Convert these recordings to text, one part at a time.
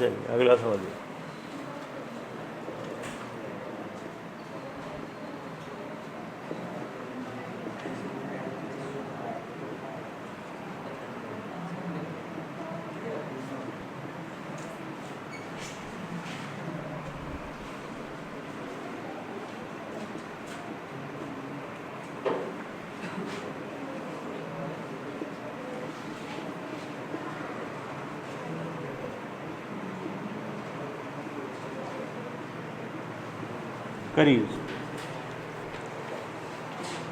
चलिए अगला सवाल। करिए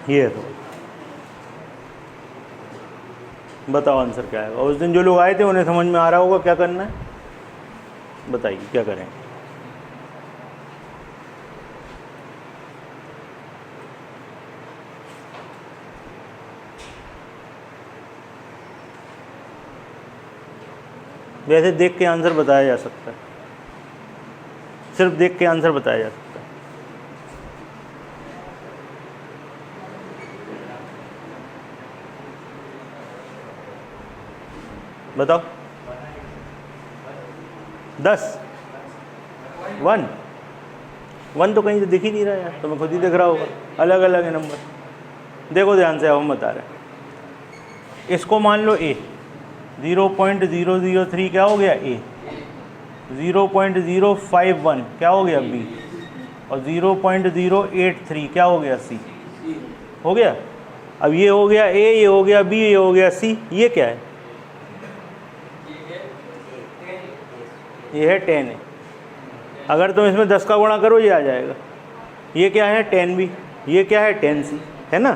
ये तो बताओ आंसर क्या आएगा। उस दिन जो लोग आए थे उन्हें समझ में आ रहा होगा क्या करना है, बताइए क्या करें। वैसे देख के आंसर बताया जा सकता है, सिर्फ देख के आंसर बताया जा सकता है। बताओ 10 1 तो कहीं से दिख ही नहीं रहा यार, तो मैं खुद ही दिख रहा होगा, अलग अलग है नंबर। देखो ध्यान से, अब हम बता रहे हैं। इसको मान लो a, 0.003 क्या हो गया a, 0.051 क्या हो गया b, और 0.083 क्या हो गया c। हो गया। अब ये हो गया a, ये हो गया b, ये हो गया c। ये क्या है? ये है 10 है। अगर तुम इसमें 10 का गुणा करो ये आ जाएगा। ये क्या है? 10b। ये क्या है? 10c है ना।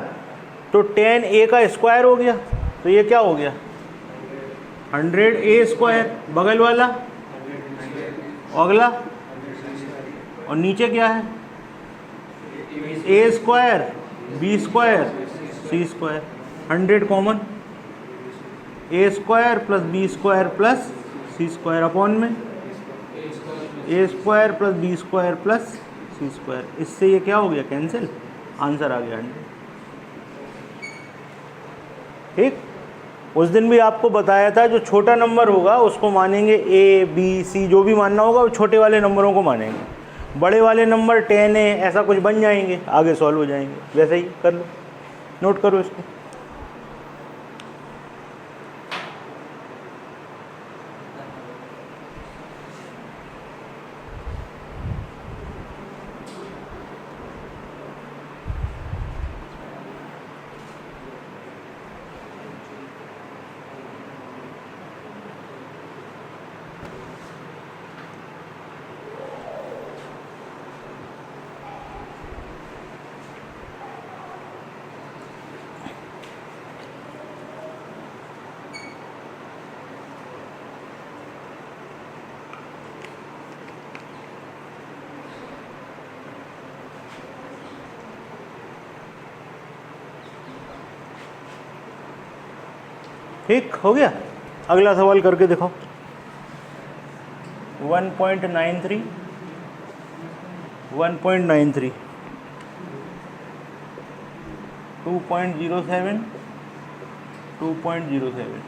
तो 10a का स्क्वायर हो गया, तो ये क्या हो गया? 100a square. बगल वाला अगला, और नीचे क्या है? a square, b square, c square. 100 common, a square plus b square plus c square upon में a square plus b square plus c square. इससे ये क्या हो गया? कैंसिल। आंसर आ गया 100। ठीक। उस दिन भी आपको बताया था जो छोटा नंबर होगा उसको मानेंगे a b c, जो भी मानना होगा वो छोटे वाले नंबरों को मानेंगे। बड़े वाले नंबर 10 है ऐसा कुछ बन जाएंगे, आगे सॉल्व हो जाएंगे। वैसे ही कर लो, नोट करो इसको। ठीक हो गया। अगला सवाल करके दिखाओ। 1.93 1.93 2.07 2.07।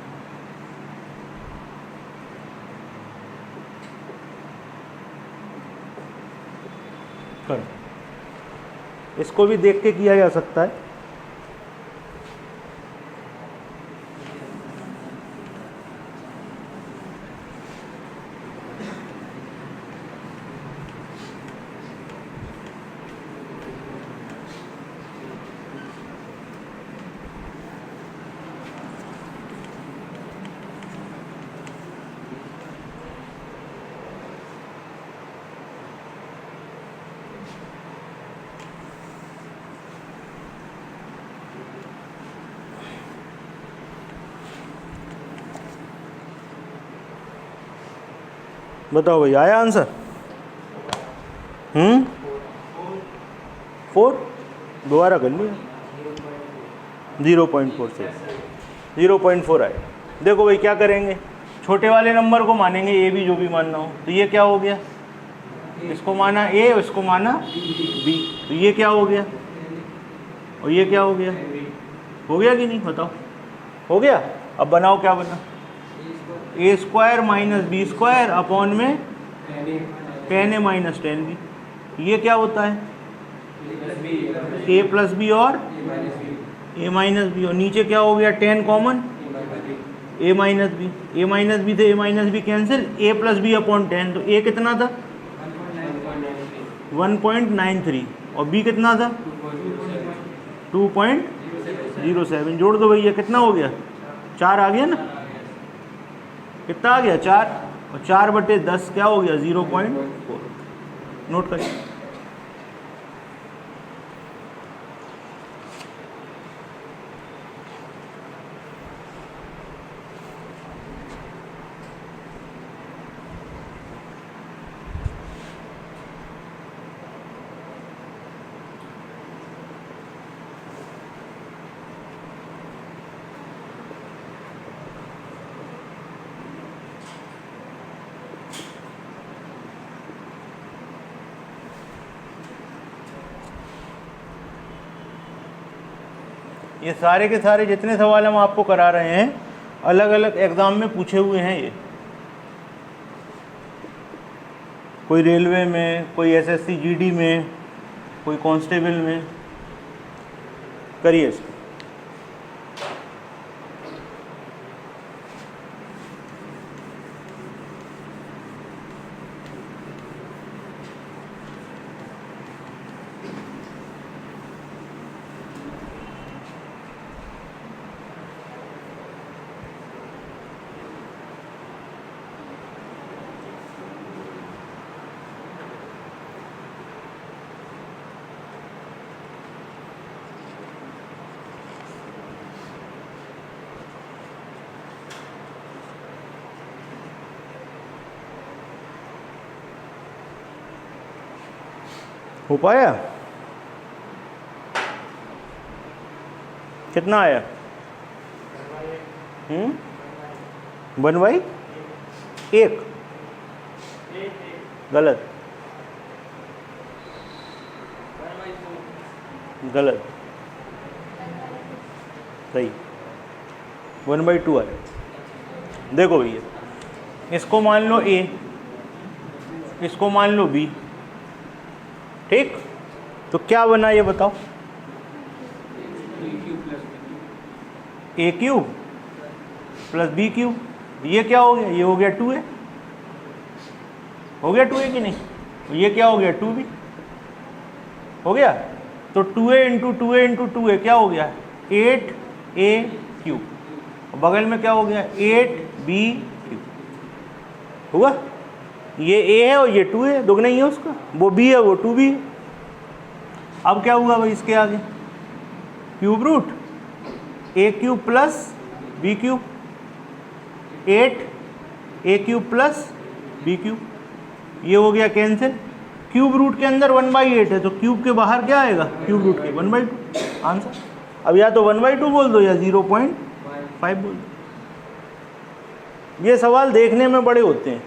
करो, इसको भी देख के किया जा सकता है। बताओ भाई, आया आंसर? 4 दोबारा कर लिया। 0.4 से 0.4 आए। देखो भाई क्या करेंगे, छोटे वाले नंबर को मानेंगे ए बी, जो भी मानना हो। तो ये क्या हो गया? इसको माना ए, इसको माना बी, तो ये क्या हो गया? और ये क्या हो गया? हो गया कि नहीं? बताओ। हो गया। अब बनाओ, क्या बना? A square minus B square upon में 10a माइनस 10b। ये क्या होता है? a प्लस बी और a माइनस बी, और नीचे क्या हो गया? 10 common, a minus B, a minus B थे a minus B cancel, a plus B upon 10, तो a कितना था? 1.93 और b कितना था? 2.07। जोड़ दो भैया, कितना हो गया? 4 आ गया ना? कितना आ गया? 4, और 4/10 क्या हो गया? 0.4। नोट करिए। ये सारे के सारे जितने सवाल हम आपको करा रहे हैं अलग अलग एग्ज़ाम में पूछे हुए हैं। ये कोई रेलवे में, कोई एसएससी जीडी में, कोई कांस्टेबल में। करिए इसको। हो पाया? कितना आया? 1/1। गलत, गलत, सही। 1/2 आया। देखो भैया, इसको मान लो a, इसको मान लो b, ठीक? तो क्या बना ये बताओ? a cube plus b cube. ये क्या हो गया? ये हो गया 2a, हो गया 2a कि नहीं? ये क्या हो गया? 2b हो गया। तो 2a into 2a into 2a क्या हो गया? 8a cube. बगल में क्या हो गया? 8b cube. हुआ? ये a है और ये 2 है, दुगना ही है उसका, वो b है वो 2b है। अब क्या हुआ भाई इसके आगे? Cube root a cube plus b cube, 8a cube plus b cube. ये हो गया कैंसिल। क्यूब रूट के अंदर 1/8 है, तो क्यूब के बाहर क्या आएगा? क्यूब रूट के 1/2 आंसर। अब या तो 1/2 बोल दो या 0.5 बोल दो। ये सवाल देखने में बड़े होते हैं,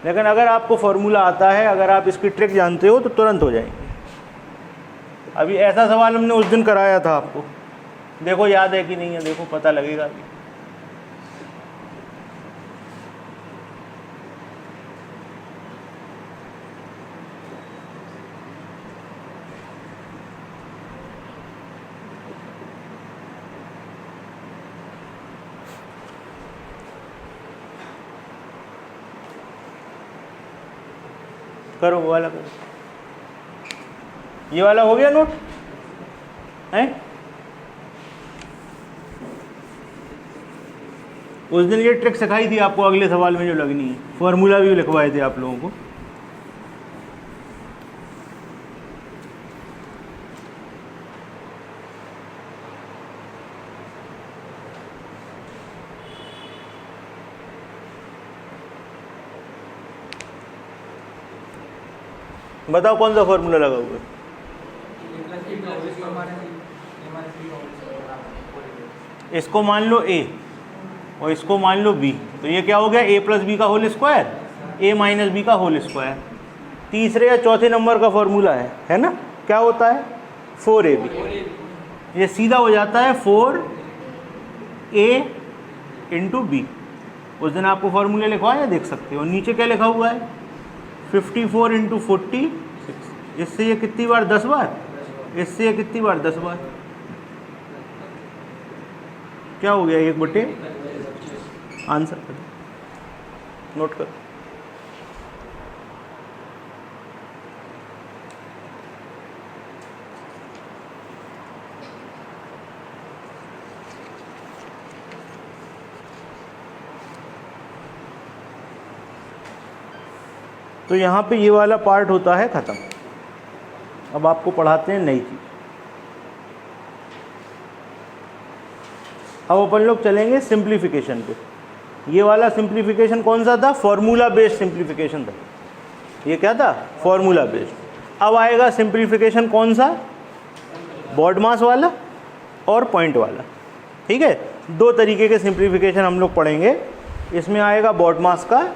लेकिन अगर आपको फॉर्मूला आता है, अगर आप इसकी ट्रिक जानते हो तो तुरंत हो जाएंगे। अभी ऐसा सवाल हमने उस दिन कराया था आपको, देखो याद है कि नहीं है? देखो पता लगेगा अभी। करो वो वाला करो। ये वाला हो गया नोट है? उस दिन ये ट्रिक सिखाई थी आपको, अगले सवाल में जो लगनी है। फॉर्मूला भी लिखवाए थे आप लोगों को। बताओ कौन सा फॉर्मूला लगा हुआ है? इसको मान लो a और इसको मान लो b, तो ये क्या हो गया? a प्लस बी का whole square, a minus B का होल स्क्वायर। तीसरे या चौथे नंबर का फॉर्मूला है ना? क्या होता है? 4ab। ये सीधा हो जाता है 4a इंटू बी। उस दिन आपको फॉर्मूले लिखवाया, देख सकते हो। नीचे क्या लिखा हुआ है, 54 × 46। इससे ये कितनी बार, 10 बार। इससे ये कितनी बार, 10 बार। क्या हो गया, 1/, आंसर नोट कर। तो यहाँ पे ये वाला पार्ट होता है ख़त्म। अब आपको पढ़ाते हैं नई चीज़। अब अपन लोग चलेंगे सिंप्लीफिकेशन पे। ये वाला सिंप्लीफिकेशन कौन सा था, फार्मूला बेस्ड सिंप्लीफिकेशन था। ये क्या था, फार्मूला बेस्ड। अब आएगा सिंप्लीफिकेशन कौन सा, बॉडमास वाला और पॉइंट वाला। ठीक है, दो तरीके के सिंप्लीफिकेशन हम लोग पढ़ेंगे। इसमें आएगा बॉडमास का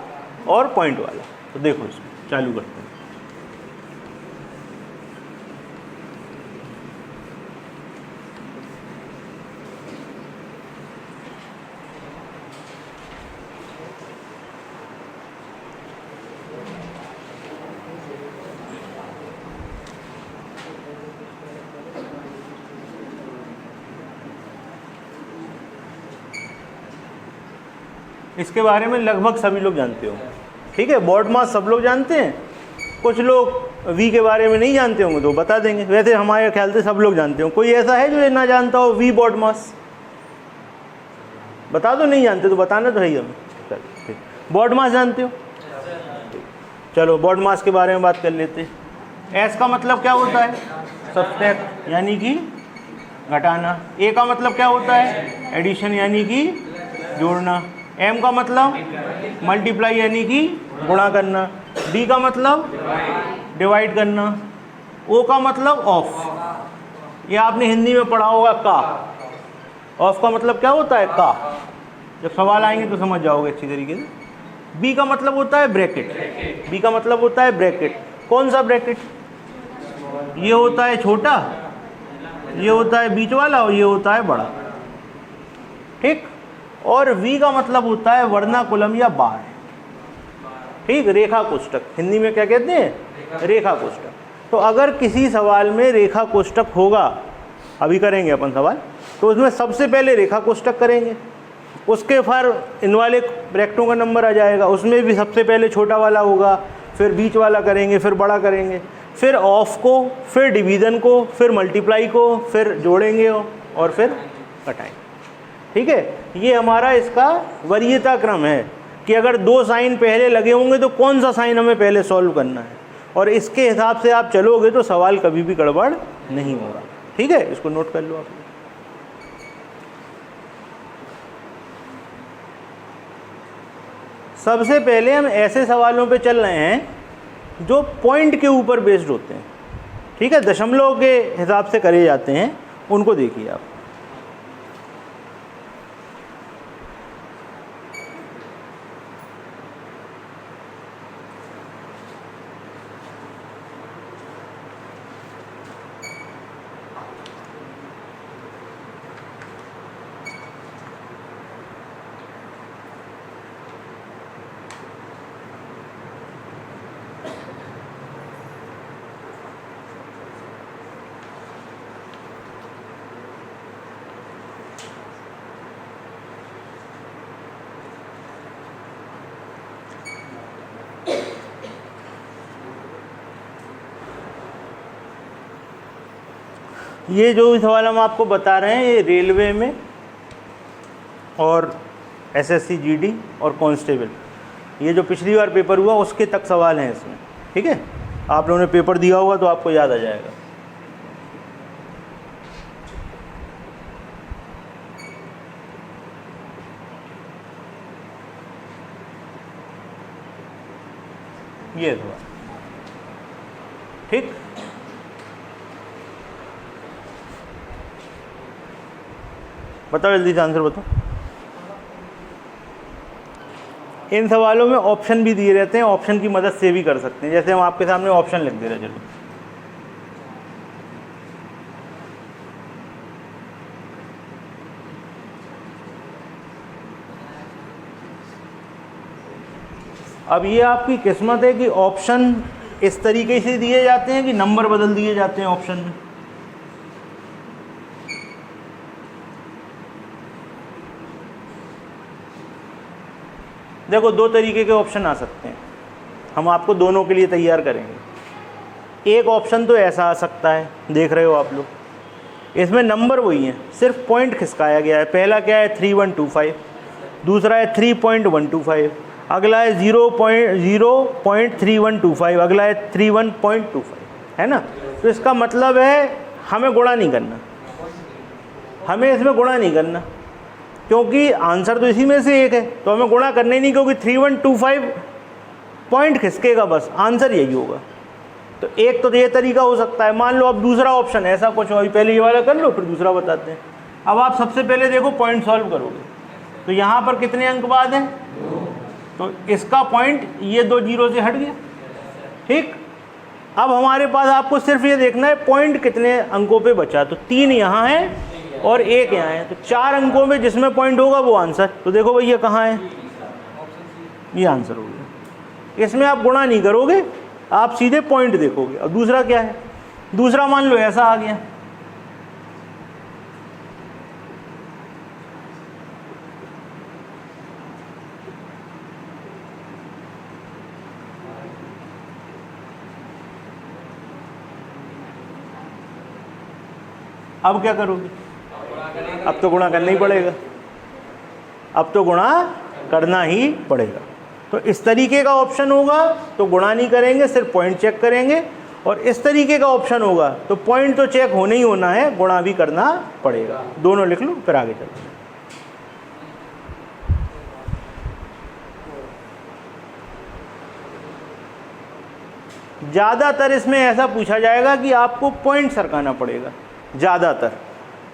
और पॉइंट वाला। तो देखो इसमें चालू करते हैं। इसके बारे में लगभग सभी लोग जानते हो। ठीक है, बॉडमास सब लोग जानते हैं, कुछ लोग वी के बारे में नहीं जानते होंगे तो बता देंगे। वैसे हमारे ख्याल से सब लोग जानते हो। कोई ऐसा है जो ये ना जानता हो वी बॉडमास, बता दो। नहीं जानते तो बताना तो है ही हमें। ठीक, बॉडमास जानते हो, चलो बॉडमास के बारे में बात कर लेते हैं। एस का मतलब क्या होता है, सब्सट्रैक्ट यानी कि घटाना। ए का मतलब क्या होता है, एडिशन यानी कि जोड़ना। एम का मतलब मल्टीप्लाई यानी कि गुणा करना। डी का मतलब डिवाइड करना। ओ का मतलब ऑफ, ये आपने हिंदी में पढ़ा होगा का। ऑफ का मतलब क्या होता है, का। जब सवाल आएंगे तो समझ जाओगे अच्छी तरीके से। बी का मतलब होता है ब्रैकेट। बी का मतलब होता है ब्रैकेट। कौन सा ब्रैकेट, ये होता है छोटा, ये होता है बीच वाला और ये होता है बड़ा। ठीक, और वी का मतलब होता है वर्नाकुलम या बार। ठीक, रेखा कोष्टक। हिंदी में क्या कहते हैं, रेखा कोष्टक। तो अगर किसी सवाल में रेखा कोष्टक होगा, अभी करेंगे अपन सवाल, तो उसमें सबसे पहले रेखा कोष्टक करेंगे, उसके फिर इन वाले ब्रैकेटों का नंबर आ जाएगा, उसमें भी सबसे पहले छोटा वाला होगा, फिर बीच वाला करेंगे, फिर बड़ा करेंगे, फिर ऑफ को, फिर डिवीज़न को, फिर मल्टीप्लाई को, फिर जोड़ेंगे और फिर घटाएंगे। ठीक है, ये हमारा इसका वरीयता क्रम है कि अगर दो साइन पहले लगे होंगे तो कौन सा साइन हमें पहले सॉल्व करना है, और इसके हिसाब से आप चलोगे तो सवाल कभी भी गड़बड़ नहीं होगा। ठीक है, इसको नोट कर लो आप। सबसे पहले हम ऐसे सवालों पे चल रहे हैं जो पॉइंट के ऊपर बेस्ड होते हैं। ठीक है, दशमलव के हिसाब से करे जाते हैं, उनको देखिए आप। ये जो सवाल हम आपको बता रहे हैं, ये रेलवे में और एसएससी जीडी और कांस्टेबल, ये जो पिछली बार पेपर हुआ उसके तक सवाल हैं इसमें। ठीक है, आप लोगों ने पेपर दिया होगा तो आपको याद आ जाएगा। ये सवाल, ठीक। बताओ जल्दी से आंसर बताओ। इन सवालों में ऑप्शन भी दिए रहते हैं, ऑप्शन की मदद से भी कर सकते हैं। जैसे हम आपके सामने ऑप्शन लिख दे रहे हैं, चलो। अब ये आपकी किस्मत है कि ऑप्शन इस तरीके से दिए जाते हैं कि नंबर बदल दिए जाते हैं ऑप्शन में। देखो दो तरीके के ऑप्शन आ सकते हैं, हम आपको दोनों के लिए तैयार करेंगे। एक ऑप्शन तो ऐसा आ सकता है, देख रहे हो आप लोग, इसमें नंबर वही हैं, सिर्फ पॉइंट खिसकाया गया है। पहला क्या है 3125, दूसरा है 3.125, अगला है 0.3125, अगला है 31.25, है ना। तो इसका मतलब है हमें गुणा नहीं करना, हमें इसमें गुणा नहीं करना, क्योंकि आंसर तो इसी में से एक है, तो हमें गुणा करना ही नहीं, क्योंकि 3125 पॉइंट खिसकेगा, बस आंसर यही होगा। तो एक तो ये तरीका हो सकता है। मान लो अब दूसरा ऑप्शन ऐसा कुछ हो, पहले ये वाला कर लो फिर दूसरा बताते हैं। अब आप सबसे पहले देखो पॉइंट सॉल्व करोगे तो यहाँ पर कितने अंक बाद हैं, तो इसका पॉइंट ये 2 जीरो से हट गया, ठीक। अब हमारे पास आपको सिर्फ ये देखना है पॉइंट कितने अंकों पे बचा, तो 3 यहाँ है और 1 यहाँ है, तो 4 अंकों में जिसमें पॉइंट होगा वो आंसर। तो देखो भैया कहाँ है, ये आंसर हो गया। इसमें आप गुणा नहीं करोगे, आप सीधे पॉइंट देखोगे। और दूसरा क्या है, दूसरा मान लो ऐसा आ गया, अब क्या करोगे, अब तो गुणा करना ही पड़ेगा, अब तो गुणा करना ही पड़ेगा। तो इस तरीके का ऑप्शन होगा तो गुणा नहीं करेंगे, सिर्फ पॉइंट चेक करेंगे, और इस तरीके का ऑप्शन होगा तो पॉइंट तो चेक होना ही होना है, गुणा भी करना पड़ेगा। दोनों लिख लो फिर आगे चलते हैं। ज़्यादातर इसमें ऐसा पूछा जाएगा कि आपको पॉइंट सरकाना पड़ेगा ज़्यादातर,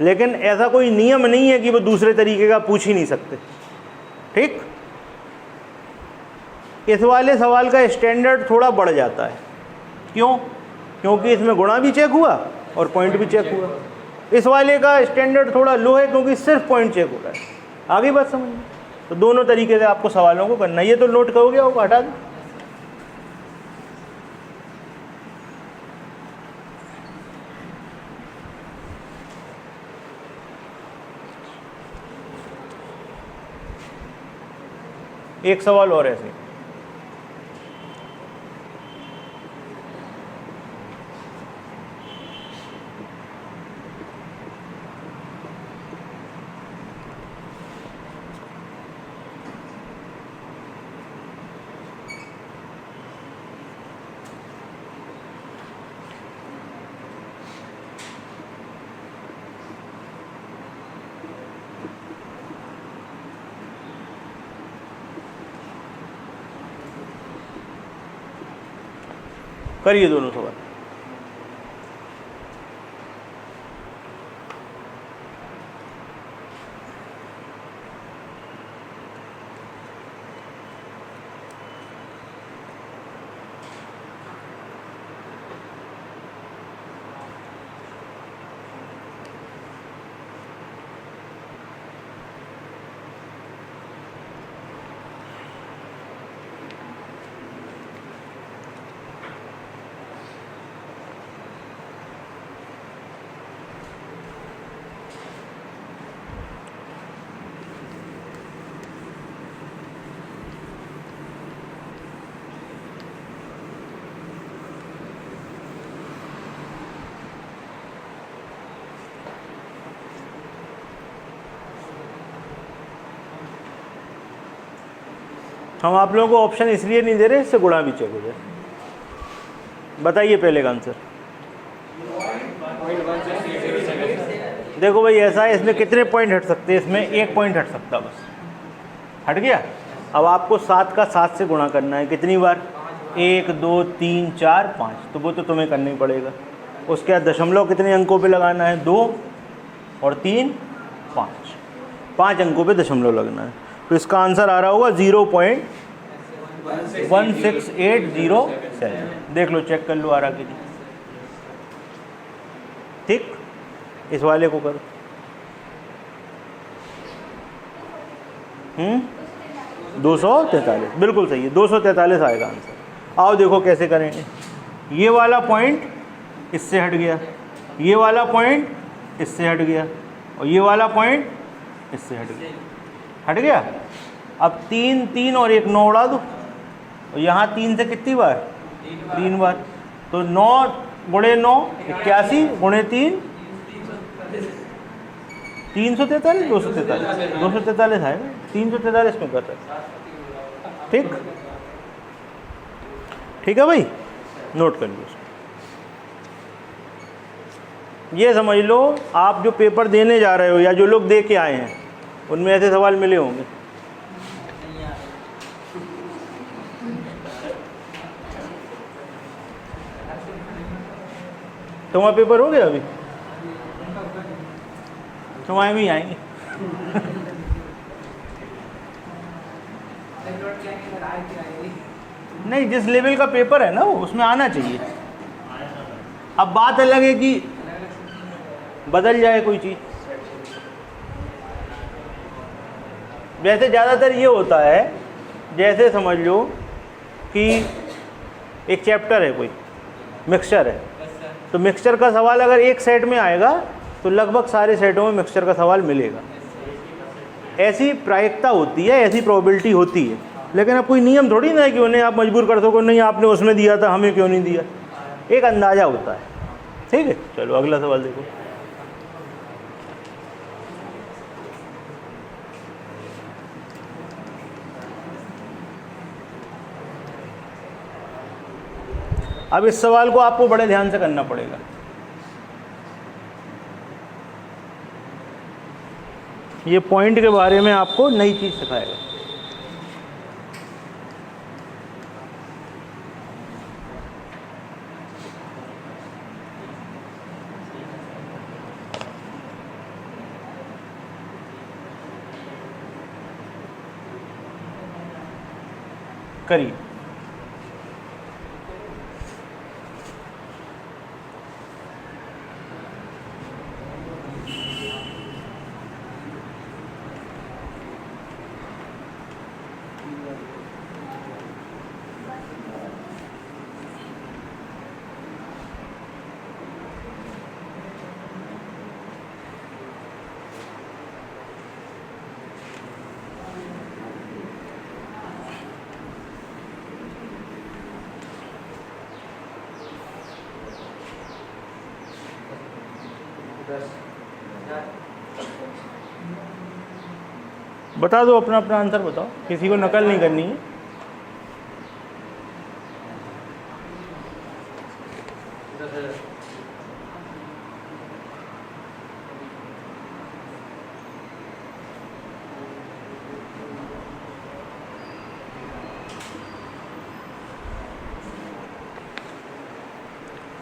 लेकिन ऐसा कोई नियम नहीं है कि वो दूसरे तरीके का पूछ ही नहीं सकते, ठीक। इस वाले सवाल का स्टैंडर्ड थोड़ा बढ़ जाता है, क्यों, क्योंकि इसमें गुणा भी चेक हुआ और पॉइंट भी चेक हुआ। इस वाले का स्टैंडर्ड थोड़ा लो है क्योंकि सिर्फ पॉइंट चेक हो रहा है। आगे बात समझ में, तो दोनों तरीके से आपको सवालों को करना है। ये तो नोट करोगे, वो हटा दो। एक सवाल और ऐसे, करिए दोनों सवाल। हम आप लोगों को ऑप्शन इसलिए नहीं दे रहे, इससे गुणा भी चेक हो जाए। बताइए पहले का आंसर। देखो भाई ऐसा है, इसमें कितने पॉइंट हट सकते हैं, इसमें 1 पॉइंट हट सकता, बस हट गया। अब आपको 7 का 7 से गुणा करना है, कितनी बार, 1 2 3 4 5, तो वो तो तुम्हें करना ही पड़ेगा। उसके बाद दशमलव कितने अंकों पे लगाना है, 2 और 3 5, 5 अंकों पे दशमलव लगना है। तो इसका आंसर आ रहा होगा 0.16807। देख लो, चेक कर लो आ रहा कि नहीं, ठीक। इस वाले को करो। 243, बिल्कुल सही है, 243 आएगा आंसर। आओ देखो कैसे करेंगे। ये वाला पॉइंट इससे हट गया, ये वाला पॉइंट इससे हट गया, और ये वाला पॉइंट इससे हट गया। अब 3 3 और 1 9 उड़ा दो, और यहाँ 3 से कितनी बार? 3 बार। तो 9 गुणे 9 81 गुणे 3 343, 243 आएगा, 343 में कर रहे हैं। ठीक है भाई, नोट कर लीजिए। ये समझ लो आप जो पेपर देने जा रहे हो या जो लोग दे के आए हैं उनमें ऐसे सवाल मिले होंगे। तुम्हारा पेपर हो गया अभी? तुम्हारे भी आएंगे। नहीं, जिस लेवल का पेपर है ना वो उसमें आना चाहिए। अब बात अलग है कि बदल जाए कोई चीज़। वैसे ज़्यादातर ये होता है, जैसे समझ लो कि एक चैप्टर है, कोई मिक्सचर है, तो मिक्सचर का सवाल अगर एक सेट में आएगा तो लगभग सारे सेटों में मिक्सचर का सवाल मिलेगा। ऐसी प्रायिकता होती है, ऐसी प्रोबेबिलिटी होती है। लेकिन अब कोई नियम थोड़ी ना है कि उन्हें आप मजबूर कर सको, नहीं आपने उसमें दिया था हमें क्यों नहीं दिया। एक अंदाज़ा होता है। ठीक है, चलो अगला सवाल देखो। अब इस सवाल को आपको बड़े ध्यान से करना पड़ेगा। ये पॉइंट के बारे में आपको नई चीज़ सिखाएगा। करिए। बता दो, अपना अपना आंसर बताओ, किसी को नकल नहीं करनी है।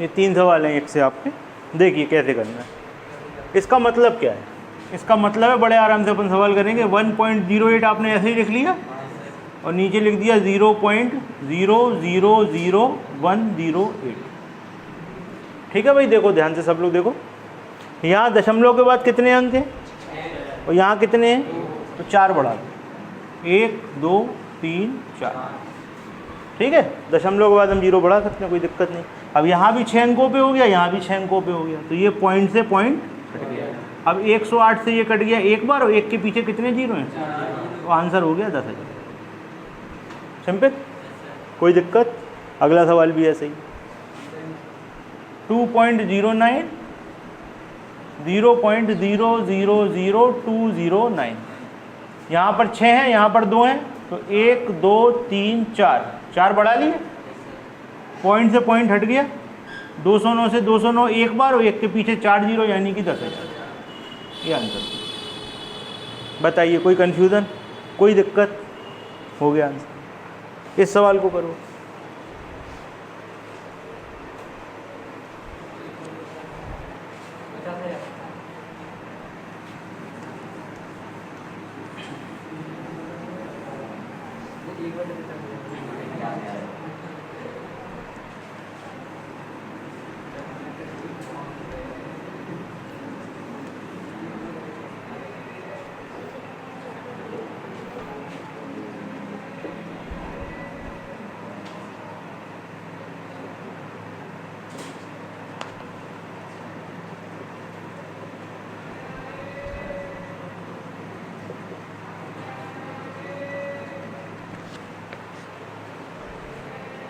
ये 3 सवाल हैं एक से आपके, देखिए कैसे करना है। इसका मतलब क्या है? इसका मतलब है बड़े आराम से अपन सवाल करेंगे। 1.08 आपने ऐसे ही लिख लिया और नीचे लिख दिया 0.000108। ठीक है भाई, देखो ध्यान से सब लोग देखो। यहाँ दशमलव के बाद कितने अंक हैं और यहाँ कितने हैं? तो 4 बढ़ा दो, 1 2 3 4। ठीक है, दशमलव के बाद हम 0 बढ़ा सकते हैं, कोई दिक्कत नहीं। अब यहाँ भी 6 अंकों पे हो गया, यहाँ भी 6 अंकों पे हो गया, तो ये पॉइंट से पॉइंट कट गया। अब 108 से ये कट गया एक बार, और 1 के पीछे कितने 0 हैं? तो आंसर हो गया 10,000। सिंपल, कोई दिक्कत? अगला सवाल भी ऐसे ही। 2.09 0.000209। यहाँ पर 6 हैं, यहाँ पर 2 हैं, तो 1 2 3 4 बढ़ा लिए, पॉइंट से पॉइंट हट गया। 209 से 209 एक बार, और 1 के पीछे 4 0 यानी कि 10,000। ये आंसर। बताइए, कोई कन्फ्यूज़न, कोई दिक्कत? हो गया आंसर। इस सवाल को करो।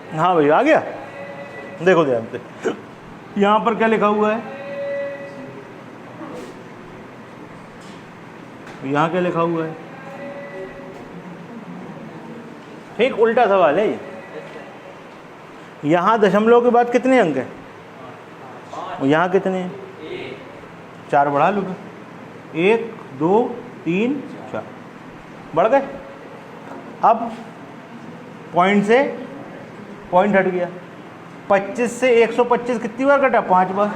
हाँ भैया आ गया। देखो ध्यान से, यहाँ पर क्या लिखा हुआ है, यहाँ क्या लिखा हुआ है, ठीक उल्टा सवाल है ये। यहाँ दशमलव के बाद कितने अंक हैं, यहाँ कितने हैं, 4 बढ़ा लूँगा, 1 2 3 4 बढ़ गए। अब पॉइंट से पॉइंट हट गया, 25 से 125 कितनी बार कटा, 5 बार।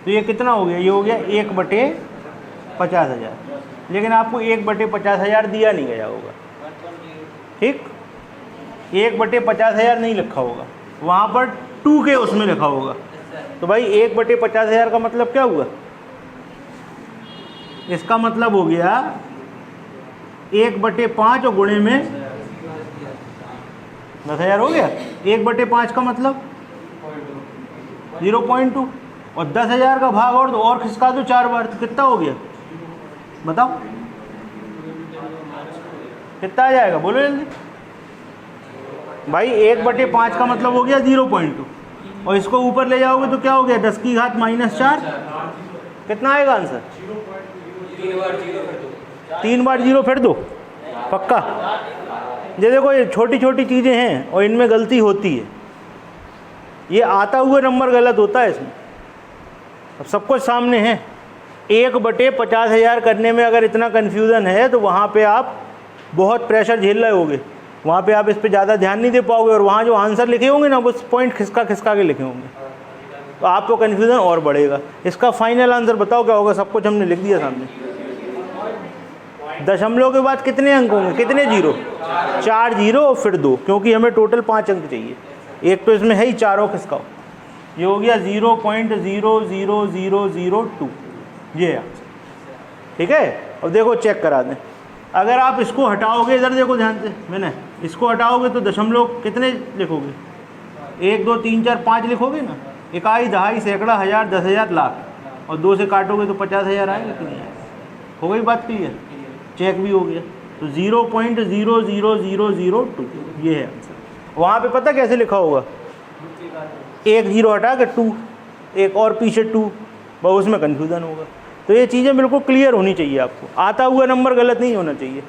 तो ये कितना हो गया, ये हो गया 1/50,000। लेकिन आपको 1/50,000 दिया नहीं गया होगा, ठीक, 1/50,000 नहीं लिखा होगा, वहाँ पर 2 के उसमें लिखा होगा। तो भाई 1/50,000 का मतलब क्या हुआ, इसका मतलब हो गया 1/5 और गुणे में 10,000 हो गया। 1/5 का मतलब 0.2 और 10,000 का भाग और खिसका दो 4 बार, तो कितना हो गया बताओ, कितना आ जाएगा, बोलो जल्दी भाई। 1/5 का मतलब हो गया 0.2 और इसको ऊपर ले जाओगे तो क्या हो गया, 10 की घात -4। कितना आएगा आंसर, 3 बार 0 फिर दो, पक्का। ये देखो ये छोटी छोटी चीज़ें हैं और इनमें गलती होती है, ये आता हुआ नंबर गलत होता है इसमें। अब सब कुछ सामने है, 1/50,000 करने में अगर इतना कन्फ्यूज़न है तो वहाँ पे आप बहुत प्रेशर झेल रहे होगे, वहाँ पे आप इस पे ज़्यादा ध्यान नहीं दे पाओगे, और वहाँ जो आंसर लिखे होंगे ना वो पॉइंट खिसका खिसका के लिखे होंगे, तो आपको कन्फ्यूज़न और बढ़ेगा। इसका फाइनल आंसर बताओ क्या होगा, सब कुछ हमने लिख दिया सामने। दशमलव के बाद कितने अंक होंगे, कितने जीरो, 4 जीरो और फिर 2, क्योंकि हमें टोटल 5 अंक चाहिए, एक तो इसमें है ही, चारों खिसकाओ। ये हो गया 0.00002, ये है आंसर, ठीक है। अब देखो चेक करा दें, अगर आप इसको हटाओगे, इधर देखो ध्यान से, मैंने इसको हटाओगे तो दशमलव कितने लिखोगे, 1 2 3 4 5 लिखोगे ना, इकाई दहाई सैकड़ा हज़ार 10,000 लाख, और 2 से काटोगे तो 50,000 आएगा कि नहीं आएगा, हो गई बात क्लियर, चेक भी हो गया। तो 0.00002 ये है आंसर। वहाँ पे पता कैसे लिखा होगा, 1 0 हटा के 2, एक और पीछे 2, बस उसमें कन्फ्यूज़न होगा। तो ये चीज़ें बिल्कुल क्लियर होनी चाहिए आपको, आता हुआ नंबर गलत नहीं होना चाहिए।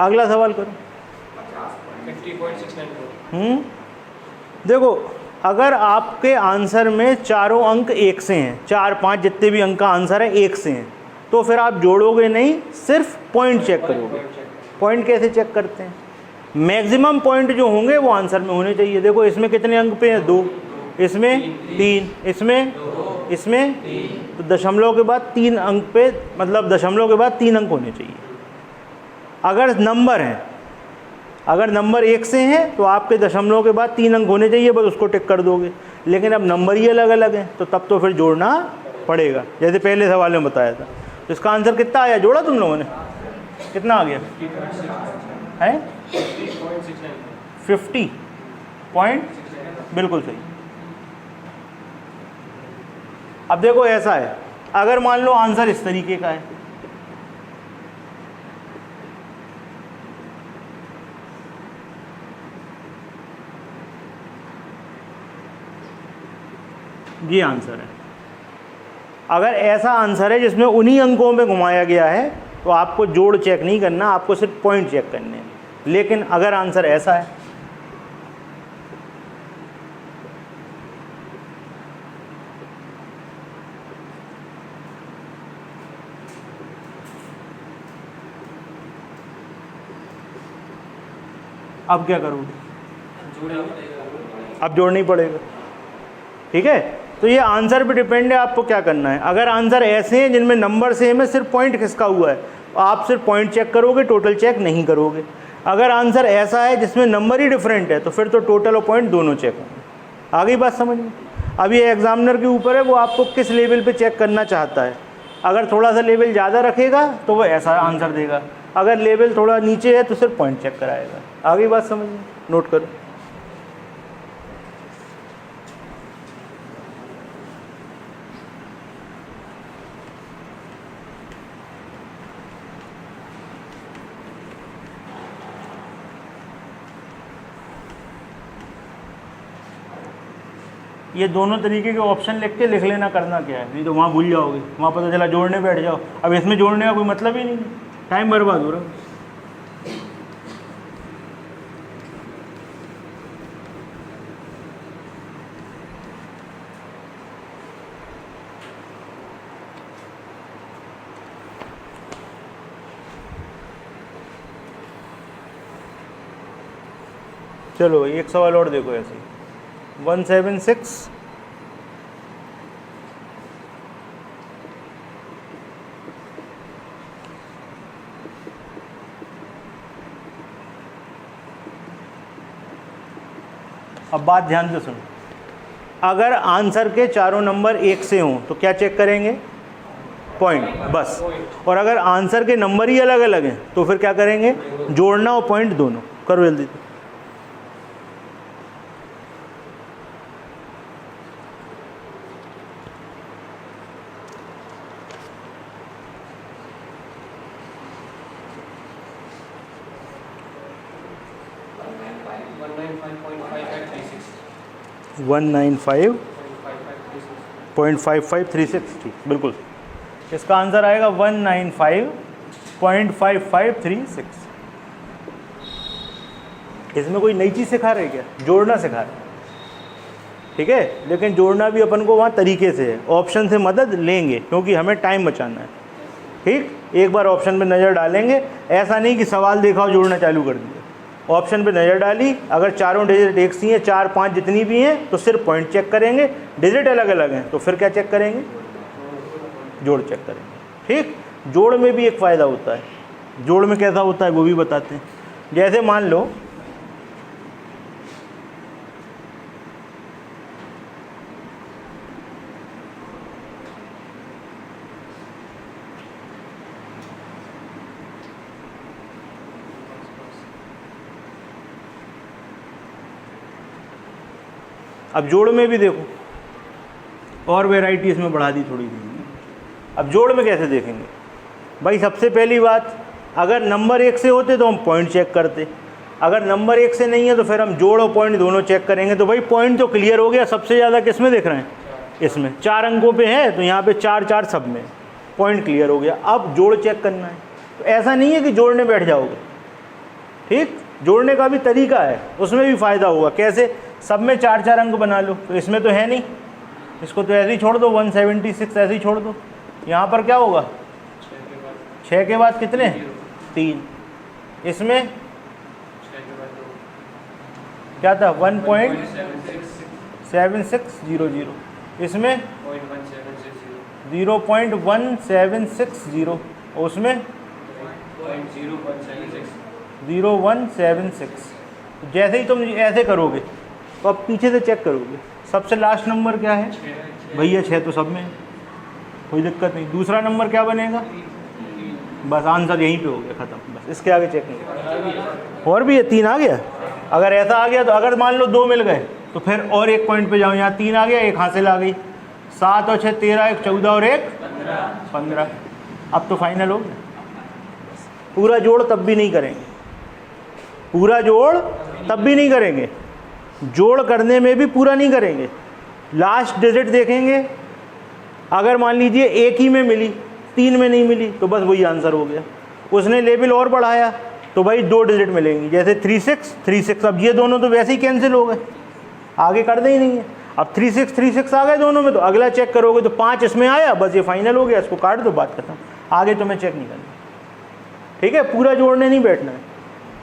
अगला सवाल करो। 50.694। देखो अगर आपके आंसर में चारों अंक 1 से हैं, 4 5 जितने भी अंक का आंसर है 1 से हैं, तो फिर आप जोड़ोगे नहीं, सिर्फ पॉइंट चेक करोगे। पॉइंट कैसे चेक करते हैं, मैक्सिमम पॉइंट जो होंगे वो आंसर में होने चाहिए। देखो इसमें कितने अंक पे हैं, 2, इसमें 3, इसमें तो दशमलव के बाद 3 अंक पे, मतलब दशमलव के बाद 3 अंक होने चाहिए। अगर नंबर हैं, अगर नंबर 1 से हैं तो आपके दशमलव के बाद 3 अंक होने चाहिए, बस उसको टिक कर दोगे। लेकिन अब नंबर ही अलग अलग हैं तो तब तो फिर जोड़ना पड़ेगा, जैसे पहले सवाल में बताया था। तो इसका आंसर कितना आया, जोड़ा तुम लोगों ने, कितना आ गया है, 50 पॉइंट, बिल्कुल सही। अब देखो ऐसा है, अगर मान लो आंसर इस तरीके का है, ये आंसर है। अगर ऐसा आंसर है जिसमें उन्हीं अंकों में घुमाया गया है तो आपको जोड़ चेक नहीं करना, आपको सिर्फ पॉइंट चेक करने हैं। लेकिन अगर आंसर ऐसा है, अब क्या करोगे, अब जोड़ना ही पड़ेगा, ठीक है। तो ये आंसर पे डिपेंड है आपको क्या करना है। अगर आंसर ऐसे हैं जिनमें नंबर सेम है, सिर्फ पॉइंट खिसका हुआ है, तो आप सिर्फ पॉइंट चेक करोगे, टोटल चेक नहीं करोगे। अगर आंसर ऐसा है जिसमें नंबर ही डिफरेंट है तो फिर तो टोटल और पॉइंट दोनों चेक होंगे। आगे बात समझ में। अब ये एग्जामिनर के ऊपर है, वो आपको किस लेवल पे चेक करना चाहता है। अगर थोड़ा सा लेवल ज़्यादा रखेगा तो वो ऐसा आंसर देगा, अगर लेवल थोड़ा नीचे है तो सिर्फ पॉइंट चेक कराएगा। आगे बात समझ में, नोट करो। ये दोनों तरीके के ऑप्शन लिख के लिख लेना करना क्या है, नहीं तो वहाँ भूल जाओगे, वहाँ पता चला जोड़ने बैठ जाओ, अब इसमें जोड़ने का कोई मतलब ही नहीं, टाइम बर्बाद हो रहा है। चलो एक सवाल और देखो ऐसे 176 अब बात ध्यान से सुनो, अगर आंसर के चारों नंबर एक से हों तो क्या चेक करेंगे, पॉइंट बस, और अगर आंसर के नंबर ही अलग अलग हैं तो फिर क्या करेंगे, जोड़ना और पॉइंट दोनों। करो जल्दी। तो 195.5536 ठीक बिल्कुल, इसका आंसर आएगा 195.5536। इसमें कोई नई चीज़ सिखा रहे क्या, जोड़ना सिखा रहे, ठीक है, लेकिन जोड़ना भी अपन को वहाँ तरीके से है, ऑप्शन से मदद लेंगे क्योंकि हमें टाइम बचाना है। ठीक, एक बार ऑप्शन पे नज़र डालेंगे, ऐसा नहीं कि सवाल देखा और जोड़ना चालू कर दिया, ऑप्शन पे नज़र डाली, अगर चारों डिजिट एक सी हैं, 4 5 जितनी भी हैं तो सिर्फ पॉइंट चेक करेंगे, डिजिट अलग अलग हैं तो फिर क्या चेक करेंगे, जोड़ चेक करेंगे। ठीक, जोड़ में भी एक फ़ायदा होता है, जोड़ में कैसा होता है वो भी बताते हैं। जैसे मान लो अब जोड़ में भी देखो, और वैरायटी इसमें बढ़ा दी थोड़ी सी। अब जोड़ में कैसे देखेंगे भाई, सबसे पहली बात, अगर नंबर एक से होते तो हम पॉइंट चेक करते, अगर नंबर एक से नहीं है तो फिर हम जोड़ और पॉइंट दोनों चेक करेंगे। तो भाई पॉइंट तो क्लियर हो गया, सबसे ज़्यादा किस में देख रहे हैं, इसमें 4 अंकों पे है तो यहाँ पे 4 4 सब में, पॉइंट क्लियर हो गया। अब जोड़ चेक करना है, तो ऐसा नहीं है कि जोड़ने बैठ जाओगे, ठीक, जोड़ने का भी तरीका है, उसमें भी फ़ायदा होगा। कैसे, सब में 4 4 अंक बना लो, तो इसमें तो है नहीं, इसको तो ऐसे ही छोड़ दो, 176 ऐसे ही छोड़ दो। यहाँ पर क्या होगा, 6 के बाद कितने, 3, इसमें क्या था 1.7600, इसमें 0.1760, उसमें 0.0176। जैसे ही तुम ऐसे करोगे तो अब पीछे से चेक करोगे, सबसे लास्ट नंबर क्या है भैया, 6 तो सब में, कोई दिक्कत नहीं। दूसरा नंबर क्या बनेगा, बस आंसर यहीं पे हो गया, ख़त्म, बस इसके आगे चेक नहीं। और भी है, 3 आ गया, अगर ऐसा आ गया तो अगर मान लो 2 मिल गए तो फिर और एक पॉइंट पे जाओ, यहाँ 3 आ गया, एक हासिल आ गई, 7 और 6 13, एक 14 और एक 15। अब तो फाइनल हो गया। पूरा जोड़ तब भी नहीं करेंगे, पूरा जोड़ तब भी नहीं करेंगे, जोड़ करने में भी पूरा नहीं करेंगे, लास्ट डिजिट देखेंगे, अगर मान लीजिए एक ही में मिली, 3 में नहीं मिली तो बस वही आंसर हो गया। उसने लेवल और बढ़ाया तो भाई 2 डिजिट मिलेंगी, जैसे 36 36, अब ये दोनों तो वैसे ही कैंसिल हो गए, आगे कर दे ही नहीं है। अब 36 36 आ गए दोनों में, तो अगला चेक करोगे तो 5 इसमें आया, बस ये फाइनल हो गया, इसको काट दो, बात खत्म, आगे तुम्हें चेक नहीं करना, ठीक है, पूरा जोड़ने नहीं बैठना है।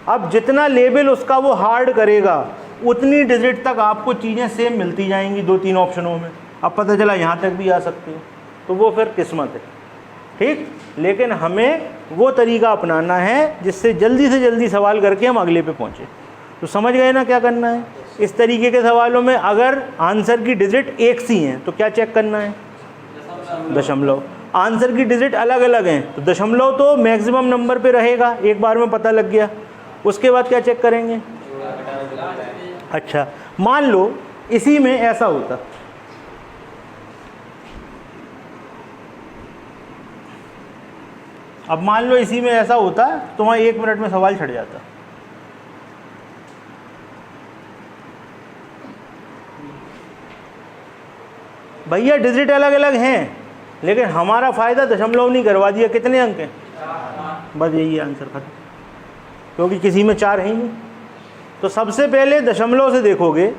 अब जितना लेवल उसका वो हार्ड करेगा उतनी डिजिट तक आपको चीज़ें सेम मिलती जाएंगी 2-3 ऑप्शनों में। अब पता चला यहाँ तक भी आ सकते हो, तो वो फिर किस्मत है, ठीक। लेकिन हमें वो तरीका अपनाना है जिससे जल्दी से जल्दी सवाल करके हम अगले पे पहुँचे। तो समझ गए ना क्या करना है। इस तरीके के सवालों में अगर आंसर की डिजिट एक सी हैं तो क्या चेक करना है, दशमलव। आंसर की डिजिट अलग अलग हैं तो दशमलव तो मैक्सिमम नंबर पे रहेगा, एक बार में पता लग गया। उसके बाद क्या चेक करेंगे, अच्छा मान लो इसी में ऐसा होता, अब मान लो इसी में ऐसा होता तो वहाँ 1 मिनट में सवाल छट जाता। भैया डिजिट अलग अलग हैं, लेकिन हमारा फ़ायदा दशमलव नहीं करवा दिया। कितने अंक हैं? बस यही है आंसर खत्म, क्योंकि किसी में 4 है ही नहीं। तो सबसे पहले दशमलव से देखोगे,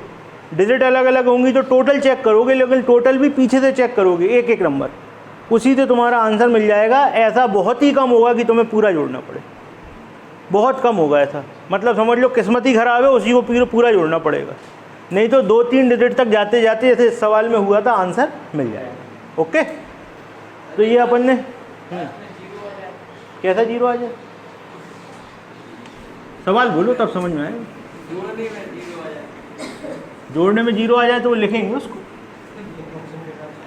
डिजिट अलग अलग होंगी तो टोटल चेक करोगे, लेकिन टोटल भी पीछे से चेक करोगे एक एक नंबर, उसी से तुम्हारा आंसर मिल जाएगा। ऐसा बहुत ही कम होगा कि तुम्हें पूरा जोड़ना पड़े, बहुत कम होगा ऐसा। मतलब समझ लो किस्मत ही ख़राब है, उसी को पूरा जोड़ना पड़ेगा, नहीं तो 2-3 डिजिट तक जाते जाते जैसे इस सवाल में हुआ था आंसर मिल जाएगा। ओके, तो ये अपन ने कैसा जीरो आ जाए, सवाल बोलो तब समझ में आएगा। जोड़ने में जीरो आ जाए तो वो लिखेंगे उसको।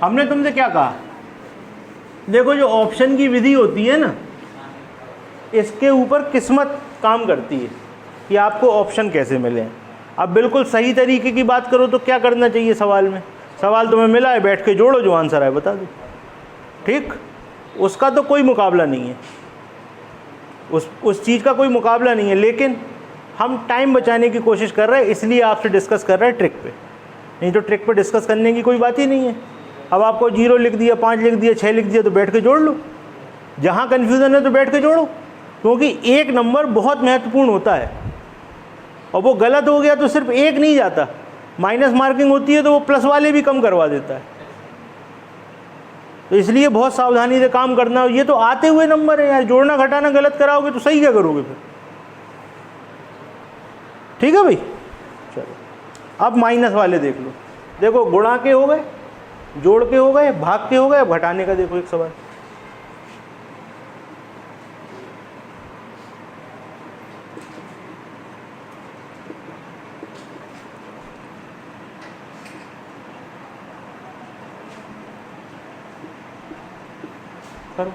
हमने तुमसे क्या कहा, देखो जो ऑप्शन की विधि होती है ना, इसके ऊपर किस्मत काम करती है कि आपको ऑप्शन कैसे मिले। अब बिल्कुल सही तरीके की बात करो तो क्या करना चाहिए सवाल में, सवाल तुम्हें मिला है, बैठ के जोड़ो, जो आंसर आए बता दो। ठीक, उसका तो कोई मुकाबला नहीं है, उस चीज़ का कोई मुकाबला नहीं है, लेकिन हम टाइम बचाने की कोशिश कर रहे हैं, इसलिए आपसे डिस्कस कर रहे हैं ट्रिक पे। नहीं तो ट्रिक पे डिस्कस करने की कोई बात ही नहीं है। अब आपको 0 लिख दिया, 5 लिख दिया, 6 लिख दिया, तो बैठ के जोड़ लो। जहाँ कन्फ्यूज़न है तो बैठ के जोड़ो, क्योंकि एक नंबर बहुत महत्वपूर्ण होता है, और वो गलत हो गया तो सिर्फ एक नहीं जाता, माइनस मार्किंग होती है तो वो प्लस वाले भी कम करवा देता है। तो इसलिए बहुत सावधानी से काम करना। ये तो आते हुए नंबर है यार, जोड़ना घटाना गलत कराओगे तो सही क्या करोगे फिर। ठीक है भाई, चलो अब माइनस वाले देख लो। देखो गुणा के हो गए, जोड़ के हो गए, भाग के हो गए, अब घटाने का देखो एक सवाल। करो,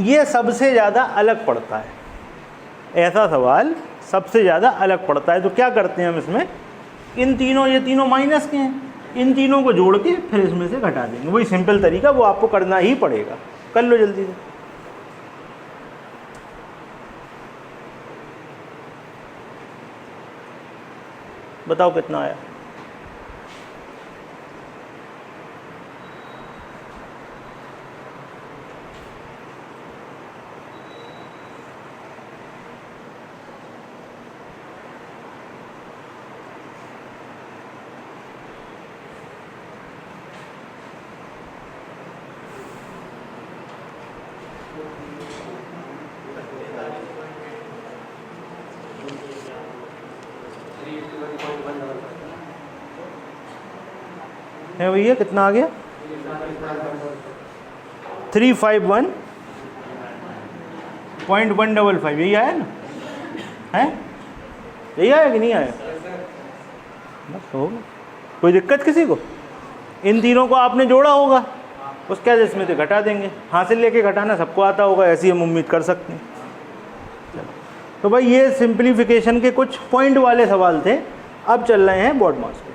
ये सबसे ज़्यादा अलग पड़ता है, ऐसा सवाल सबसे ज़्यादा अलग पड़ता है। तो क्या करते हैं हम इसमें, इन तीनों, ये तीनों माइनस के हैं, इन तीनों को जोड़ के फिर इसमें से घटा देंगे। वही सिंपल तरीका, वो आपको करना ही पड़ेगा। कर लो जल्दी से। बताओ कितना आया। है भैया कितना आ गया, 351.155, यही आया ना, है यही आया कि नहीं आया। बस हो गया, कोई दिक्कत किसी को। इन तीनों को आपने जोड़ा होगा, उसके बाद इसमें से घटा देंगे। हासिल लेके घटाना सबको आता होगा, ऐसी हम उम्मीद कर सकते हैं। तो भाई ये सिंप्लीफिकेशन के कुछ पॉइंट वाले सवाल थे। अब चल रहे हैं बॉड मास पे।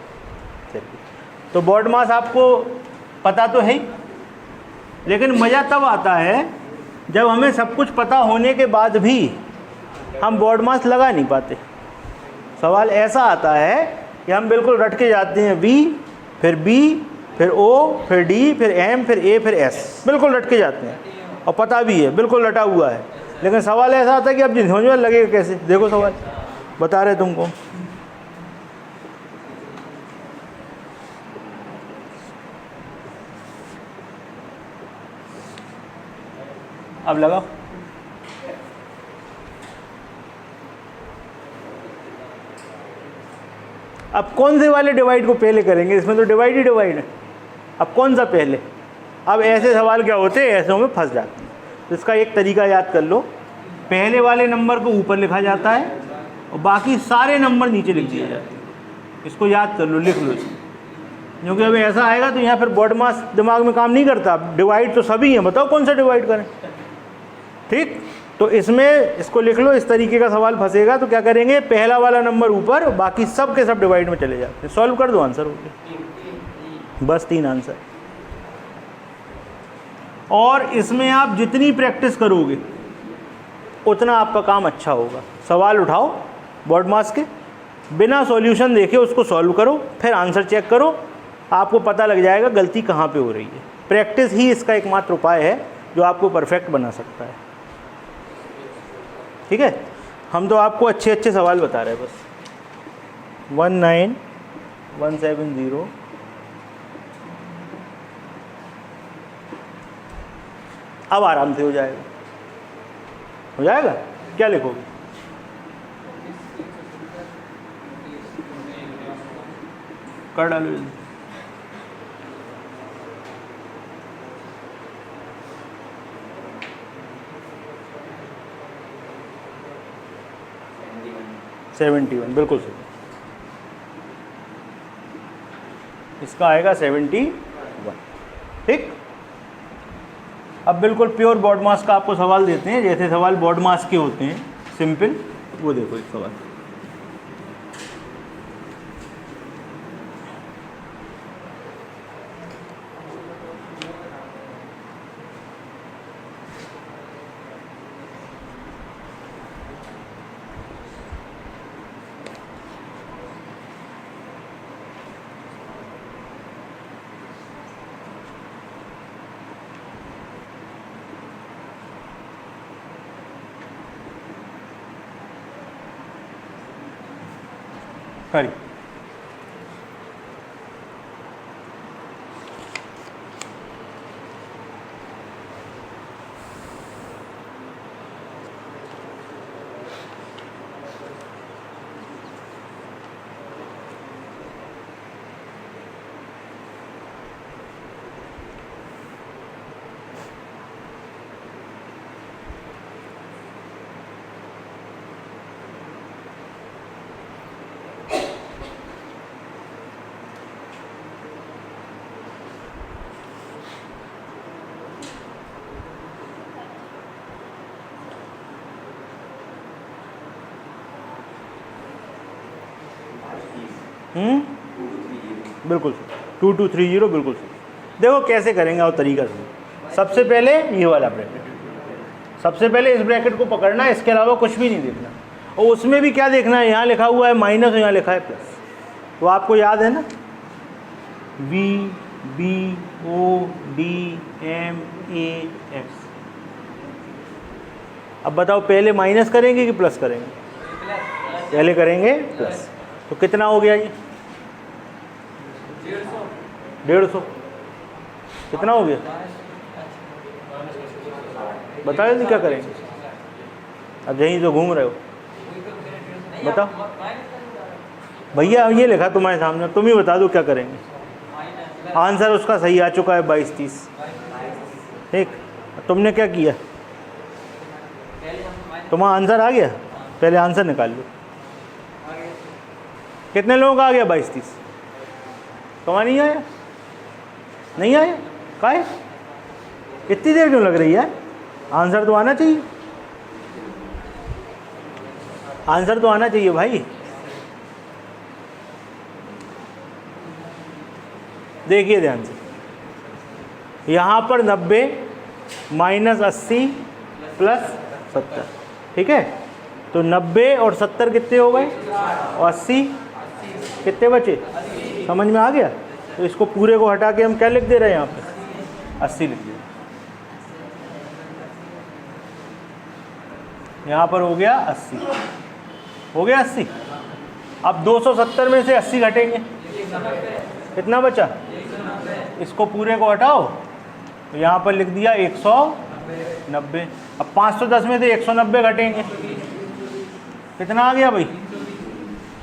तो बॉड मास आपको पता तो है ही, लेकिन मज़ा तब आता है जब हमें सब कुछ पता होने के बाद भी हम बॉड मास लगा नहीं पाते। सवाल ऐसा आता है कि हम बिल्कुल रट के जाते हैं, V फिर B फिर O फिर D फिर M फिर A फिर S, बिल्कुल रट के जाते हैं और पता भी है, बिल्कुल रटा हुआ है। लेकिन सवाल ऐसा आता है कि अब समझ में लगेगा कैसे। देखो सवाल बता रहे तुमको, अब लगाओ। अब कौन से वाले डिवाइड को पहले करेंगे, इसमें तो डिवाइड ही डिवाइड है। अब कौन सा पहले, अब ऐसे सवाल क्या होते हैं, ऐसों में फंस जाते हैं। तो इसका एक तरीका याद कर लो, पहले वाले नंबर को ऊपर लिखा जाता है और बाकी सारे नंबर नीचे लिख दिए जाते हैं। इसको याद कर लो, लिख लो इसको, क्योंकि अब ऐसा आएगा तो यहाँ फिर बॉड मास दिमाग में काम नहीं करता। डिवाइड तो सभी हैं, बताओ कौन सा डिवाइड करें। ठीक, तो इसमें इसको लिख लो, इस तरीके का सवाल फंसेगा तो क्या करेंगे, पहला वाला नंबर ऊपर, बाकी सब के सब डिवाइड में चले जाते हैं। सॉल्व कर दो, आंसर हो गया, बस 3 आंसर। और इसमें आप जितनी प्रैक्टिस करोगे उतना आपका काम अच्छा होगा। सवाल उठाओ बॉड मास के, बिना सॉल्यूशन देखे उसको सॉल्व करो, फिर आंसर चेक करो, आपको पता लग जाएगा गलती कहाँ पे हो रही है। प्रैक्टिस ही इसका एकमात्र उपाय है जो आपको परफेक्ट बना सकता है। ठीक है, हम तो आपको अच्छे अच्छे सवाल बता रहे हैं बस। 19170 अब आराम से हो जाएगा। हो जाएगा? क्या लिखोगे? कर डालो जल्दी। सेवेंटी वन, बिल्कुल सही। इसका आएगा 71। ठीक, अब बिल्कुल प्योर बॉड मास का आपको सवाल देते हैं, जैसे सवाल बॉड मास के होते हैं सिंपल। वो देखो एक सवाल, करिए। बिल्कुल 2230 बिल्कुल सही। देखो कैसे करेंगे और तरीका से। सबसे पहले ये वाला ब्रैकेट, सबसे पहले इस ब्रैकेट को पकड़ना है, इसके अलावा कुछ भी नहीं देखना। और उसमें भी क्या देखना है, यहाँ लिखा हुआ है माइनस और यहाँ लिखा है प्लस, तो आपको याद है ना, V B O D M A X. अब बताओ पहले माइनस करेंगे कि प्लस करेंगे? पहले करेंगे प्लस। तो कितना हो गया ये? 150। कितना हो गया बताओ जल्दी, क्या करेंगे? अब यहीं जो घूम रहे हो बताओ भैया, ये लिखा तुम्हारे सामने, तुम ही बता दो क्या करेंगे। आंसर उसका सही आ चुका है 2230। ठीक, तुमने क्या किया? तुम्हारा आंसर आ गया, पहले आंसर निकाल लो। कितने लोगों का आ गया? 2230। तुम्हारा नहीं आया? नहीं आया? काहे? इतनी देर क्यों लग रही है? आंसर तो आना चाहिए, आंसर तो आना चाहिए भाई। देखिए ध्यान से, यहाँ पर 90 माइनस 80 प्लस 70। ठीक है, तो 90 और 70 कितने हो गए? और 80 कितने बचे? समझ में आ गया? तो इसको पूरे को हटा के हम क्या लिख दे रहे हैं यहाँ पे? 80 लिख दिया। यहाँ पर हो गया 80, हो गया 80। अब 270 में से 80 घटेंगे, कितना बचा? इसको पूरे को हटाओ, तो यहाँ पर लिख दिया 190। अब 510 में से 190 घटेंगे, कितना आ गया भाई?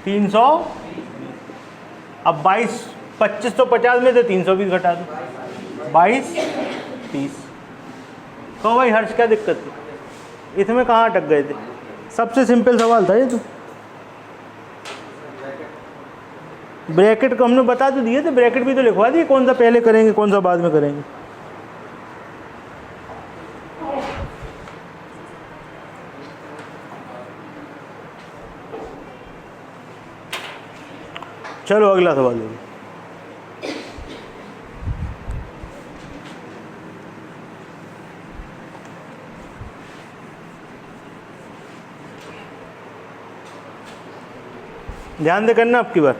300। अब 2550 में से 320 घटा दो, 2230। कहो भाई हर्ष क्या दिक्कत थी? इसमें कहाँ अटक गए थे? सबसे सिंपल सवाल था ये तो। ब्रैकेट को हमने बता तो दिए थे, ब्रैकेट भी तो लिखवा दिए, कौन सा पहले करेंगे कौन सा बाद में करेंगे। चलो अगला सवाल देखो। ध्यान दे करना आपकी बार।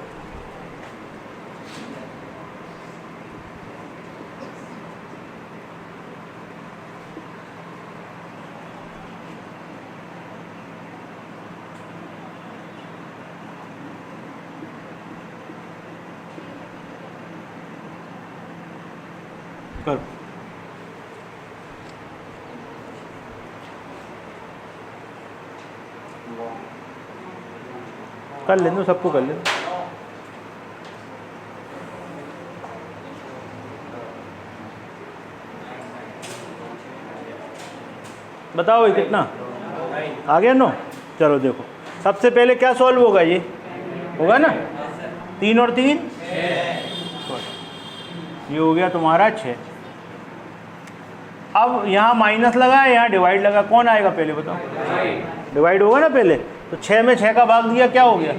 कर कर लेना, सबको कर लेना। बताओ भाई कितना आ गया? 9। चलो देखो, सबसे पहले क्या सॉल्व होगा, ये होगा ना 3 और 3, ये हो गया तुम्हारा 6। अब यहाँ माइनस लगा है, यहाँ डिवाइड लगा, कौन आएगा पहले बताओ? डिवाइड होगा ना पहले, तो 6 में 6 का भाग दिया, क्या हो गया?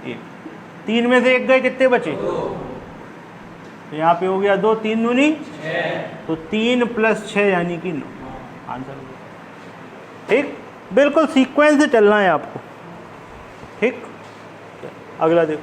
1। 3 में से 1 गए, कितने बचे? तो यहाँ पे हो गया 2, 3 दूनी 6, तो 3 + 6 यानी कि 9 आंसर। ठीक, बिल्कुल सीक्वेंस से चलना है आपको। ठीक, अगला देखो।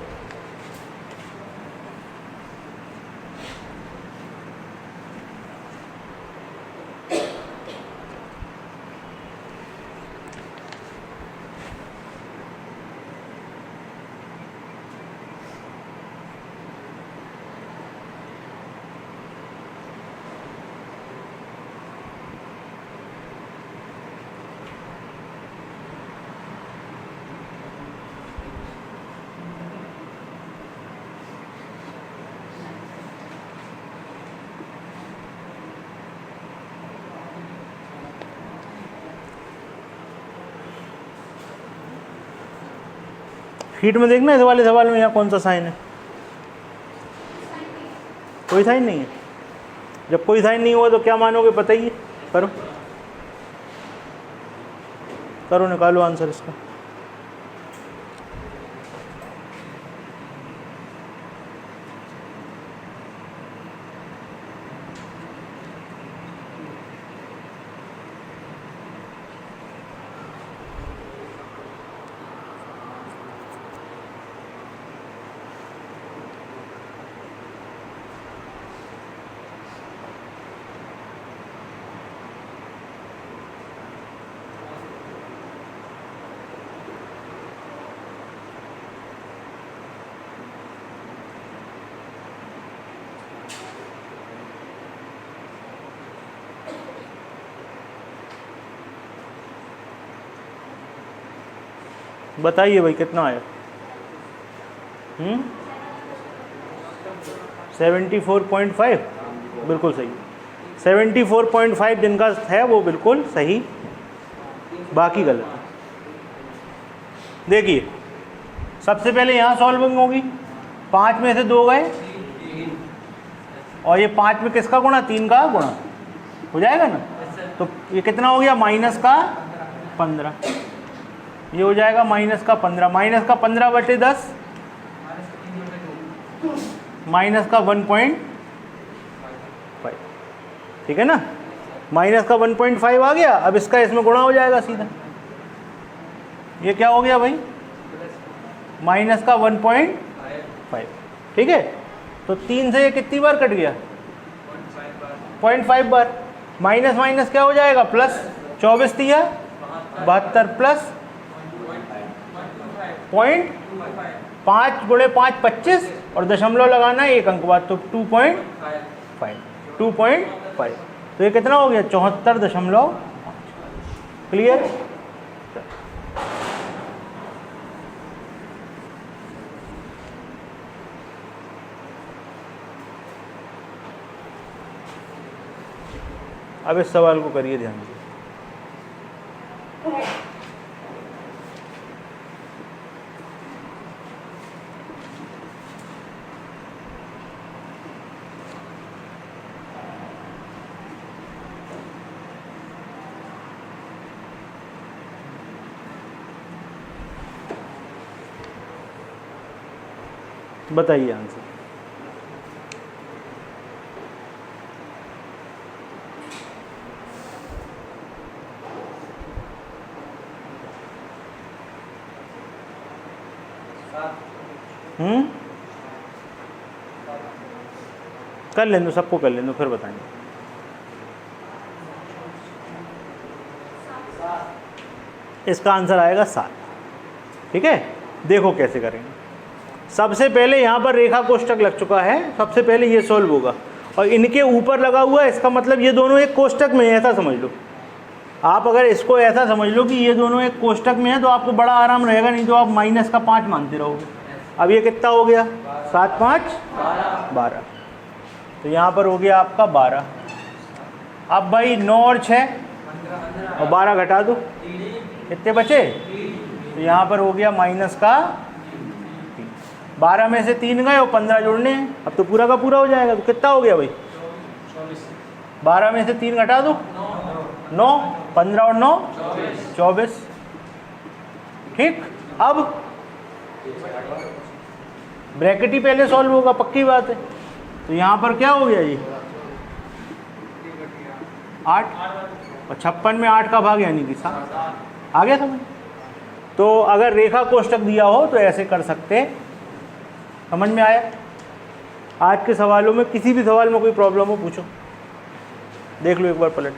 शीट में देखना इस वाले सवाल में यहाँ कौन सा साइन है? कोई साइन नहीं है। जब कोई साइन नहीं हुआ तो क्या मानोगे बताइए? करो करो, निकालो आंसर इसका। बताइए भाई कितना आया? 74.5 बिल्कुल सही। 74.5 जिनका है वो बिल्कुल सही, बाकी गलत है। देखिए सबसे पहले यहाँ सॉल्विंग होगी, 5 में से 2 गए और ये 5 में किसका गुणा? 3 का गुणा हो जाएगा ना। तो ये कितना हो गया? -15। ये हो जाएगा -15, -15 बटे 10, -1.5। ठीक है ना, -1.5 आ गया। अब इसका इसमें गुणा हो जाएगा सीधा। ये क्या हो गया भाई? -1.5। ठीक है, तो 3 से ये कितनी बार कट गया? 0.5 बार। माइनस माइनस क्या हो जाएगा? प्लस। 24 दिया 72 प्लस 0.5 × 5 25 और दशमलव लगाना है 1 अंक बाद, तो 2.5। तो ये कितना हो गया? 74.5। क्लियर? अब इस सवाल को करिए ध्यान से। बताइए आंसर। कर लें दो, सबको कर लें दो, फिर बताएंगे। इसका आंसर आएगा 7। ठीक है, देखो कैसे करेंगे। सबसे पहले यहाँ पर रेखा कोष्ठक लग चुका है, सबसे पहले ये सॉल्व होगा और इनके ऊपर लगा हुआ है, इसका मतलब ये दोनों एक कोष्ठक में है, ऐसा समझ लो। आप अगर इसको ऐसा समझ लो कि ये दोनों एक कोष्ठक में है तो आपको बड़ा आराम रहेगा, नहीं तो आप माइनस का 5 मानते रहोगे। अब ये कितना हो गया, 7 5 12, तो यहाँ पर हो गया आपका 12। अब भाई 9 और 6 और 12 घटा दो, कितने बचे, तो यहाँ पर हो गया माइनस का 3। 12 में से 3 गए और 15 जोड़ने हैं, अब तो पूरा का पूरा हो जाएगा। तो कितना हो गया भाई, 12 में से 3 घटा दो, 9, 15 और 9 24। ठीक, अब ब्रैकेट ही पहले सॉल्व होगा, पक्की बात है। तो यहाँ पर क्या हो गया जी, 8 और 56 में 8 का भाग यानी कि 7 आ गया समझ। तो अगर रेखा कोष्ठक दिया हो तो ऐसे कर सकते हैं। समझ में आया। आज के सवालों में किसी भी सवाल में कोई प्रॉब्लम हो पूछो, देख लो एक बार पलट।